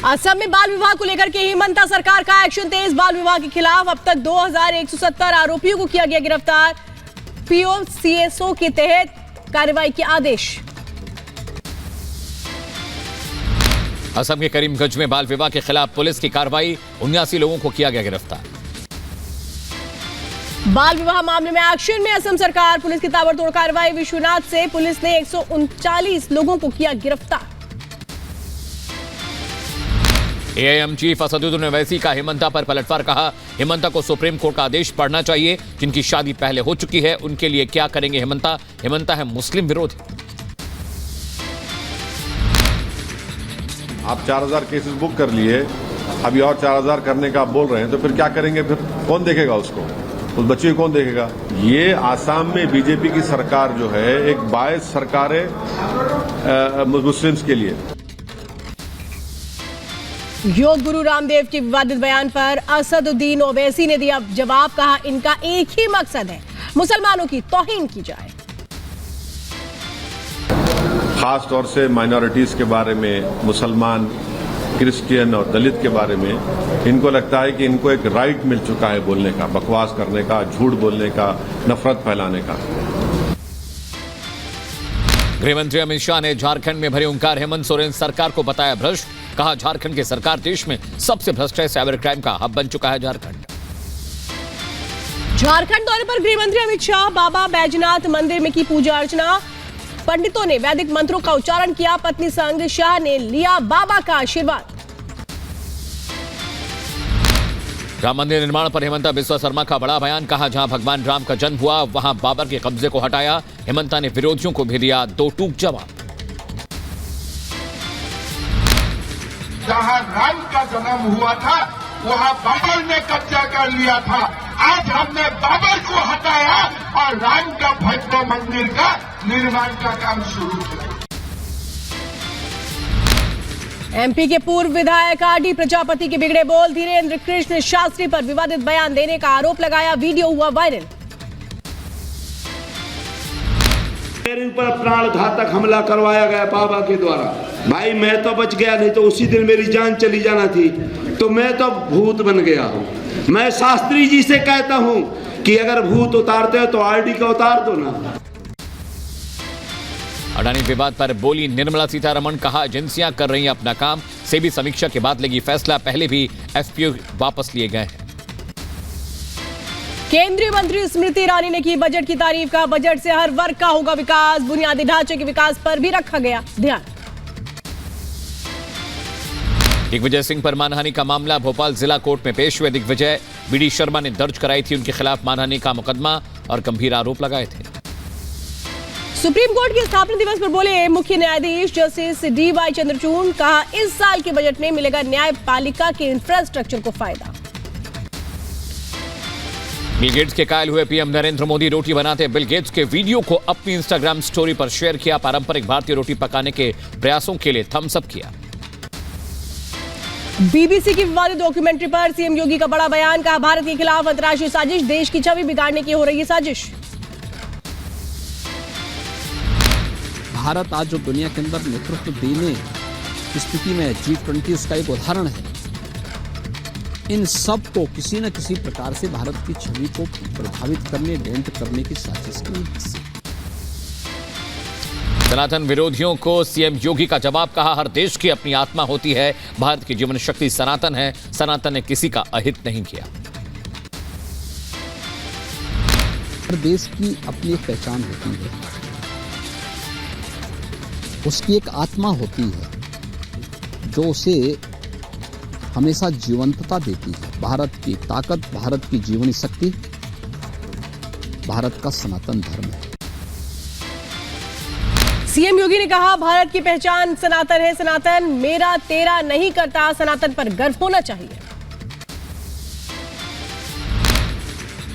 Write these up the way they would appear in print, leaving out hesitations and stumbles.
असम में बाल विवाह को लेकर के हिमंता सरकार का एक्शन तेज। बाल विवाह के खिलाफ अब तक 2170 आरोपियों को किया गया गिरफ्तार। पीओसीएसओ के तहत कार्रवाई के आदेश। असम के करीमगंज में बाल विवाह के खिलाफ पुलिस की कार्रवाई, 79 लोगों को किया गया गिरफ्तार। बाल विवाह मामले में एक्शन में असम सरकार, पुलिस की ताबड़तोड़ कार्रवाई। विश्वनाथ से पुलिस ने 139 लोगों को किया गिरफ्तार। एआईएम चीफ असदुद्दीन ओवैसी का हिमंता पर पलटवार, कहा हिमंता को सुप्रीम कोर्ट का आदेश पढ़ना चाहिए। जिनकी शादी पहले हो चुकी है उनके लिए क्या करेंगे हिमंता? हिमंता है मुस्लिम विरोधी। आप 4000 केसेस बुक कर लिए, अभी और 4000 करने का आप बोल रहे हैं, तो फिर क्या करेंगे? फिर कौन देखेगा उसको? उस बच्चे को कौन देखेगा? ये आसाम में बीजेपी की सरकार जो है एक बायस सरकार है मुस्लिम्स के लिए। योग गुरु रामदेव के विवादित बयान पर असदुद्दीन ओवैसी ने दिया जवाब, कहा इनका एक ही मकसद है, मुसलमानों की तौहीन की जाए। खास तौर से माइनॉरिटीज के बारे में, मुसलमान, क्रिश्चियन और दलित के बारे में इनको लगता है कि इनको एक राइट मिल चुका है बोलने का, बकवास करने का, झूठ बोलने का, नफरत फैलाने का। गृहमंत्री अमित शाह ने झारखंड में भरे हुंकार, हेमंत सोरेन सरकार को बताया भ्रष्ट। कहा झारखंड की सरकार देश में सबसे भ्रष्ट है, साइबर क्राइम का हब बन चुका है झारखंड। झारखंड दौरे पर गृहमंत्री अमित शाह, बाबा बैजनाथ मंदिर में की पूजा अर्चना। पंडितों ने वैदिक मंत्रों का उच्चारण किया। पत्नी संग शाह ने लिया बाबा का आशीर्वाद। राम मंदिर निर्माण पर हिमंता बिस्वा शर्मा का बड़ा बयान, कहा जहां भगवान राम का जन्म हुआ वहां बाबर के कब्जे को हटाया। हिमंता ने विरोधियों को भी दिया दो टूक जवाब। जहां राम का जन्म हुआ था वहां बाबर ने कब्जा कर लिया था। आज हमने बाबर को हटाया और राम का भव्य मंदिर का निर्माण का काम शुरू किया। एमपी के पूर्व विधायक आरडी प्रजापति के बिगड़े बोल, धीरेन्द्र कृष्ण शास्त्री पर विवादित बयान देने का आरोप लगाया। वीडियो हुआ वायरल। मेरे ऊपर प्राणघातक हमला करवाया गया बाबा के द्वारा। भाई मैं तो बच गया, नहीं तो उसी दिन मेरी जान चली जाना थी। तो मैं तो भूत बन गया हूँ। मैं शास्त्री जी से कहता हूँ कि अगर भूत उतारते हो तो आरडी का उतार दो ना। अडानी विवाद पर बोली निर्मला सीतारमण, कहा एजेंसियां कर रही हैं अपना काम, सेबी समीक्षा के बाद लगी फैसला, पहले भी एफपीओ वापस लिए गए हैं। केंद्रीय मंत्री स्मृति ईरानी ने की बजट की तारीफ, का बजट से हर वर्ग का होगा विकास, बुनियादी ढांचे के विकास पर भी रखा गया ध्यान। दिग्विजय सिंह पर मानहानि का मामला भोपाल जिला कोर्ट में पेश हुए। दिग्विजय बीडी शर्मा ने दर्ज कराई थी उनके खिलाफ मानहानि का मुकदमा और गंभीर आरोप लगाए थे। सुप्रीम कोर्ट के स्थापना दिवस पर बोले मुख्य न्यायाधीश जस्टिस डीवाई चंद्रचूड़, कहा इस साल के बजट में मिलेगा न्यायपालिका के इंफ्रास्ट्रक्चर को फायदा। बिल गेट्स के कायल हुए पीएम नरेंद्र मोदी रोटी बनाते बिल गेट्स के वीडियो को अपनी इंस्टाग्राम स्टोरी पर शेयर किया। पारंपरिक भारतीय रोटी पकाने के प्रयासों के लिए थम्स अप किया। बीबीसी की विवादित डॉक्यूमेंट्री पर सीएम योगी का बड़ा बयान, कहा भारत के खिलाफ अंतर्राष्ट्रीय साजिश, देश की छवि बिगाड़ने की हो रही है साजिश। भारत आज जो दुनिया के अंदर नेतृत्व देने की स्थिति में G20 उसका एक उदाहरण है। इन सब को किसी न किसी प्रकार से भारत की छवि को प्रभावित करने, डेंट करने की साजिश की। सनातन विरोधियों को सीएम योगी का जवाब, कहा हर देश की अपनी आत्मा होती है, भारत की जीवन शक्ति सनातन है, सनातन ने किसी का अहित नहीं किया। हर देश की अपनी एक पहचान होती है, उसकी एक आत्मा होती है जो उसे हमेशा जीवंतता देती है। भारत की ताकत, भारत की जीवनी शक्ति भारत का सनातन धर्म है। सीएम योगी ने कहा भारत की पहचान सनातन है, सनातन मेरा तेरा नहीं करता, सनातन पर गर्व होना चाहिए।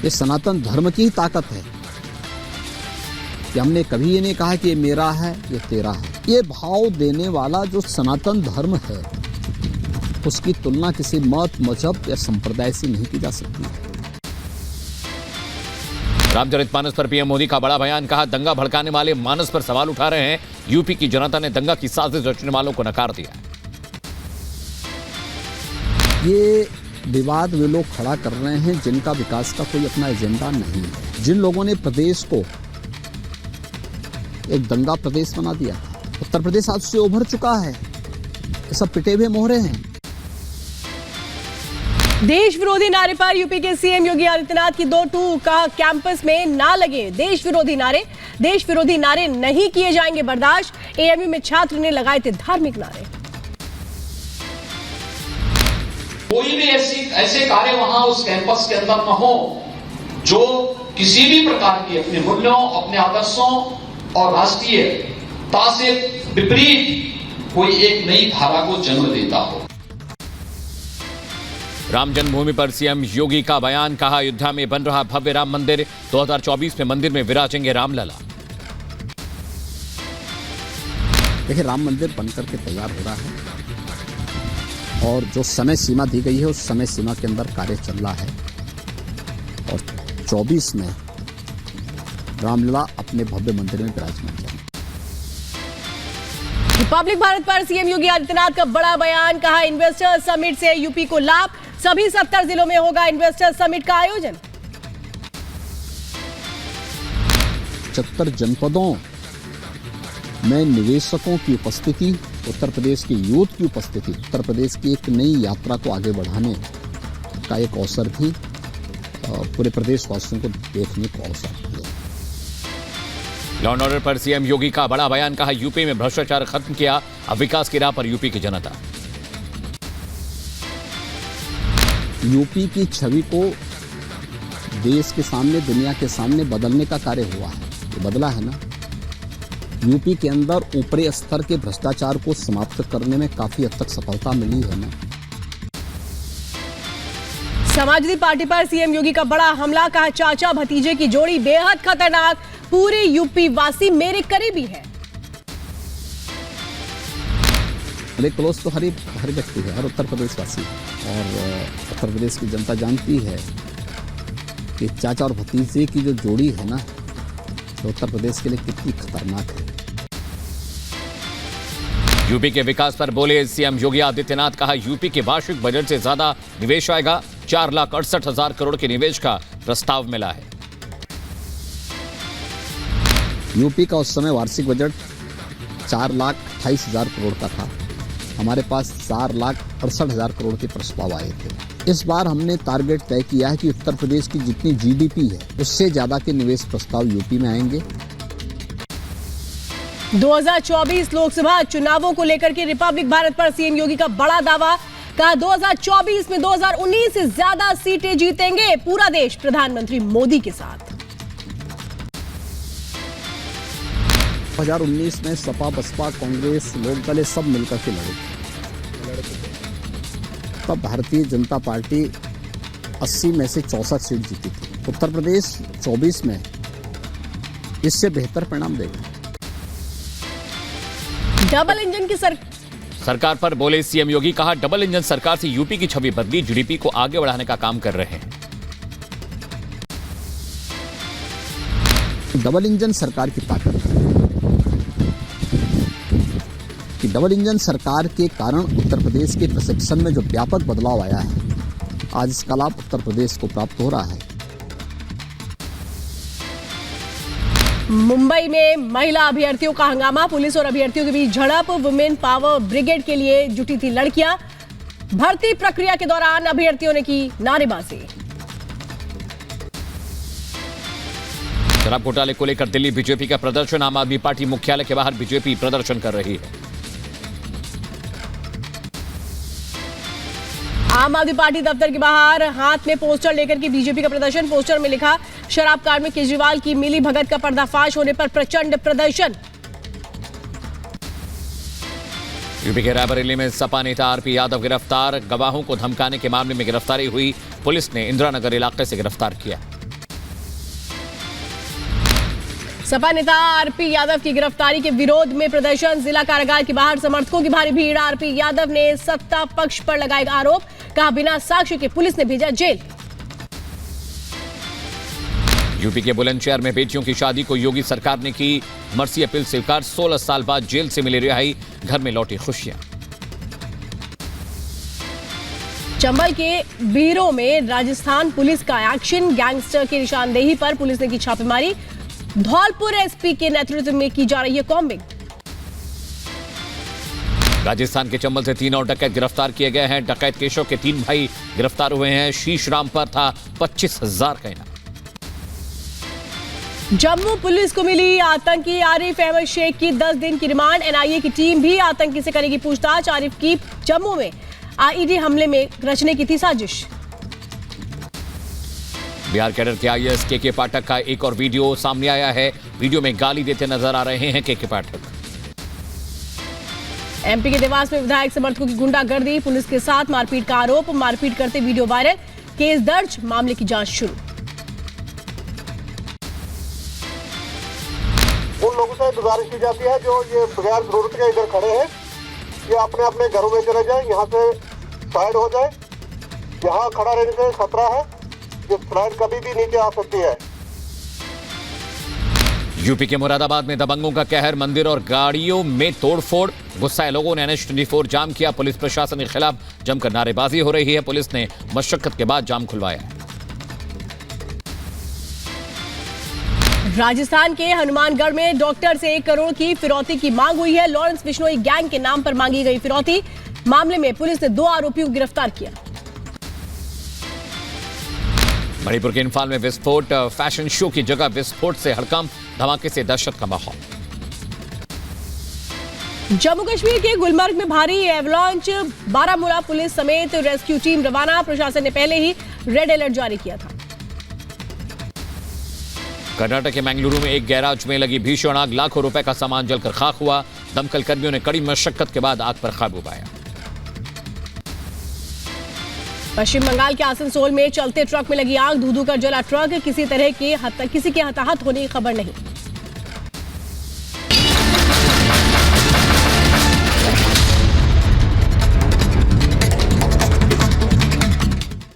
ये सनातन धर्म की ही ताकत है कि हमने कभी ये नहीं कहा कि ये मेरा है, ये तेरा है। ये भाव देने वाला जो सनातन धर्म है उसकी तुलना किसी मत, मजहब या संप्रदाय से नहीं की जा सकती है। रामचरितमानस पर पीएम मोदी का बड़ा बयान, कहा दंगा भड़काने वाले मानस पर सवाल उठा रहे हैं। यूपी की जनता ने दंगा की साजिश रचने वालों को नकार दिया। ये विवाद वे लोग खड़ा कर रहे हैं जिनका विकास का कोई अपना एजेंडा नहीं है, जिन लोगों ने प्रदेश को एक दंगा प्रदेश बना दिया। उत्तर प्रदेश आज से उभर चुका है, ये सब पिटे हुए मोहरे हैं। देश विरोधी नारे पर यूपी के सीएम योगी आदित्यनाथ की 2 टूक, कहा कैंपस में ना लगे देश विरोधी नारे नहीं किए जाएंगे बर्दाश्त। एएमयू में छात्र ने लगाए थे धार्मिक नारे। कोई भी ऐसे कार्य वहां उस कैंपस के अंदर न हो जो किसी भी प्रकार की अपने मूल्यों, अपने आदर्शों और राष्ट्रीयता से विपरीत कोई एक नई धारा को जन्म देता हो। राम जन्मभूमि पर सीएम योगी का बयान, कहा अयोध्या में बन रहा भव्य राम मंदिर, 2024 में मंदिर में विराजेंगे रामलला। देखिए, राम मंदिर बनकर के तैयार हो रहा है और जो समय सीमा दी गई है उस समय सीमा के अंदर कार्य चल रहा है और 24 में रामलला अपने भव्य मंदिर में विराजमान है। रिपब्लिक भारत पर सीएम योगी आदित्यनाथ का बड़ा बयान, कहा इन्वेस्टर समिट से यूपी को लाभ, सभी 70 जिलों में होगा इन्वेस्टर समिट का आयोजन। 70 जनपदों में निवेशकों की उपस्थिति, उत्तर प्रदेश के यूथ की उपस्थिति, उत्तर प्रदेश की एक नई यात्रा को आगे बढ़ाने का एक अवसर भी पूरे प्रदेशवासियों को देखने को अवसर दिया। लॉ एंड ऑर्डर पर सीएम योगी का बड़ा बयान, कहा यूपी में भ्रष्टाचार खत्म किया, अब विकास की राह पर यूपी की जनता। यूपी की छवि को देश के सामने, दुनिया के सामने बदलने का कार्य हुआ है, ये बदला है ना। यूपी के अंदर ऊपरी स्तर के भ्रष्टाचार को समाप्त करने में काफी हद तक सफलता मिली है ना। समाजवादी पार्टी पर सीएम योगी का बड़ा हमला, कहा चाचा भतीजे की जोड़ी बेहद खतरनाक, पूरे यूपी वासी मेरे करीबी है। मेरे क्लोज तो हर व्यक्ति है, हर उत्तर प्रदेश वासी है और उत्तर प्रदेश की जनता जानती है कि चाचा और भतीजे की जो जोड़ी है ना, तो उत्तर प्रदेश के लिए कितनी खतरनाक है। यूपी के विकास पर बोले सीएम योगी आदित्यनाथ, कहा यूपी के वार्षिक बजट से ज्यादा निवेश आएगा, 4,68,000 करोड़ के निवेश का प्रस्ताव मिला है। यूपी का उस समय वार्षिक बजट 4,28,000 करोड़ का था, हमारे पास 4,68,000 करोड़ के प्रस्ताव आए थे। इस बार हमने टारगेट तय किया है कि उत्तर प्रदेश की जितनी जीडीपी है उससे ज्यादा के निवेश प्रस्ताव यूपी में आएंगे। 2024 लोकसभा चुनावों को लेकर के रिपब्लिक भारत पर सीएम योगी का बड़ा दावा, कहा 2024 में 2019 से ज्यादा सीटें जीतेंगे पूरा देश प्रधानमंत्री मोदी के साथ। 2019 में सपा, बसपा, कांग्रेस, लोकदल सब मिलकर के लड़े, तब भारतीय जनता पार्टी 80 में से 64 सीट जीती थी। उत्तर प्रदेश 24 में इससे बेहतर परिणाम देगा। डबल इंजन की सरकार पर बोले सीएम योगी, कहा डबल इंजन सरकार से यूपी की छवि बदली, जीडीपी को आगे बढ़ाने का काम कर रहे हैं। डबल इंजन सरकार की ताकत है कि डबल इंजन सरकार के कारण उत्तर प्रदेश के परसेप्शन में जो व्यापक बदलाव आया है, आज इसका लाभ उत्तर प्रदेश को प्राप्त हो रहा है। मुंबई में महिला अभ्यर्थियों का हंगामा, पुलिस और अभ्यर्थियों के बीच झड़प, वुमेन पावर ब्रिगेड के लिए जुटी थी लड़कियां, भर्ती प्रक्रिया के दौरान अभ्यर्थियों ने की नारेबाजी। शराब घोटाले को लेकर दिल्ली बीजेपी का प्रदर्शन, आम आदमी पार्टी मुख्यालय के बाहर बीजेपी प्रदर्शन कर रही है। आम आदमी पार्टी दफ्तर के बाहर हाथ में पोस्टर लेकर के बीजेपी का प्रदर्शन, पोस्टर में लिखा शराब कांड में केजरीवाल की मिली भगत का पर्दाफाश होने पर प्रचंड प्रदर्शन। यूपी के रायबरेली में सपा नेता आरपी यादव गिरफ्तार, गवाहों को धमकाने के मामले में गिरफ्तारी हुई, पुलिस ने इंदिरानगर इलाके से गिरफ्तार किया। सपा नेता आरपी यादव की गिरफ्तारी के विरोध में प्रदर्शन, जिला कारागार के बाहर समर्थकों की भारी भीड़, आरपी यादव ने सत्ता पक्ष पर लगाए आरोप, कहा बिना साक्ष्य के पुलिस ने भेजा जेल। यूपी के बुलंदशहर में बेटियों की शादी को योगी सरकार ने की मर्सी अपील स्वीकार, 16 साल बाद जेल से मिली रिहाई, घर में लौटी खुशियां। चंबल के बीरों में राजस्थान पुलिस का एक्शन, गैंगस्टर की निशानदेही पर पुलिस ने की छापेमारी। धौलपुर एसपी के नेतृत्व में की जा रही है कॉम्बिंग। राजस्थान के चंबल से 3 और डकैत गिरफ्तार किए गए हैं। डकैत केशव के 3 भाई गिरफ्तार हुए हैं। शीश राम पर था 25,000 का इनाम। जम्मू पुलिस को मिली आतंकी आरिफ अहमद शेख की 10 दिन की रिमांड। एनआईए की टीम भी आतंकी से करेगी पूछताछ। आरिफ की जम्मू में आईईडी हमले में रचने की थी साजिश। बिहार कैडर के आईएएस के पाठक का एक और वीडियो सामने आया है। वीडियो में गाली देते नजर आ रहे हैं के पाठक। एमपी के देवास में विधायक समर्थकों की गुंडागर्दी, पुलिस के साथ मारपीट का आरोप। मारपीट करते वीडियो वायरल, केस दर्ज, मामले की जांच शुरू। उन लोगों से गुजारिश की जाती है जो ये बगैर जरूरत के इधर खड़े हैं, ये अपने अपने घरों में चले जाएं, यहाँ से साइड हो जाए। यहाँ खड़ा रहने से खतरा है, ये फ्लाइट कभी भी नीचे आ सकती है। यूपी के मुरादाबाद में दबंगों का कहर, मंदिर और गाड़ियों में तोड़फोड़। गुस्साए लोगों ने NH-24 जाम किया। पुलिस प्रशासन के खिलाफ जमकर नारेबाजी हो रही है। पुलिस ने मशक्कत के बाद जाम खुलवाया है। राजस्थान के हनुमानगढ़ में डॉक्टर से 1 करोड़ की फिरौती की मांग हुई है। लॉरेंस बिश्नोई गैंग के नाम पर मांगी गई फिरौती। मामले में पुलिस ने 2 आरोपियों को गिरफ्तार किया। मणिपुर के इंफाल में विस्फोट, फैशन शो की जगह विस्फोट से हड़कंप, धमाके से दहशत का माहौल। जम्मू कश्मीर के गुलमर्ग में भारी एवलांच, बारामूला पुलिस समेत रेस्क्यू टीम रवाना। प्रशासन ने पहले ही रेड अलर्ट जारी किया था। कर्नाटक के मंगलुरु में एक गैराज में लगी भीषण आग, लाखों रुपए का सामान जलकर खाक हुआ। दमकल कर्मियों ने कड़ी मशक्कत के बाद आग पर काबू पाया। पश्चिम बंगाल के आसनसोल में चलते ट्रक में लगी आग, धू-धू कर जला ट्रक। किसी के हताहत होने की खबर नहीं।